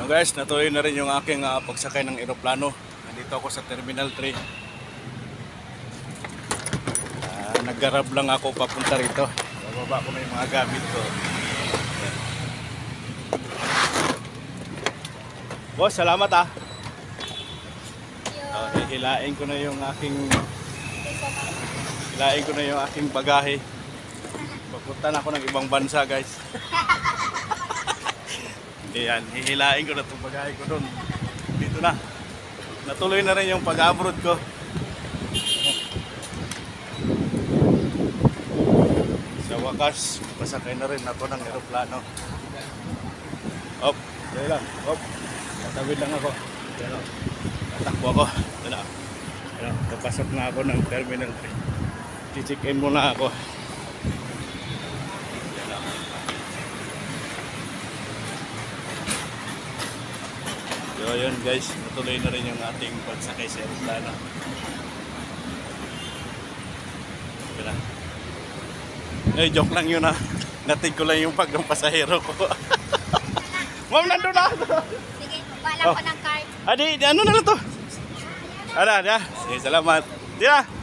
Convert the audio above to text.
Yung guys, natuloy na rin yung aking pagsakay ng eroplano. Nandito ako sa Terminal 3. Naggarab lang ako papunta rito. Bababa ko na yung mga gamit ko. Boss, salamat ah. Hilain ko na yung aking bagahe. Papunta na ako ng ibang bansa, guys. Ayan, hihilain ko na itong bagahe ko doon. Dito na. Natuloy na rin yung pag-abroad ko. Sa wakas, pasakay na rin ako ng eroplano. Hop, dahil lang. Hop, tatawid lang ako. Tatakbo ako. Papasok na ako ng Terminal 3. Check-in muna ako. So yun guys, natuloy na rin yung ating pagsakay sa eroplano. Joke lang yun ha. Natig ko lang yung pag ng pasahero ko. Ma'am, nandun na! Sige, wala ko ng card. Adi, ano na lang to? Ada. Sige, salamat. Di na!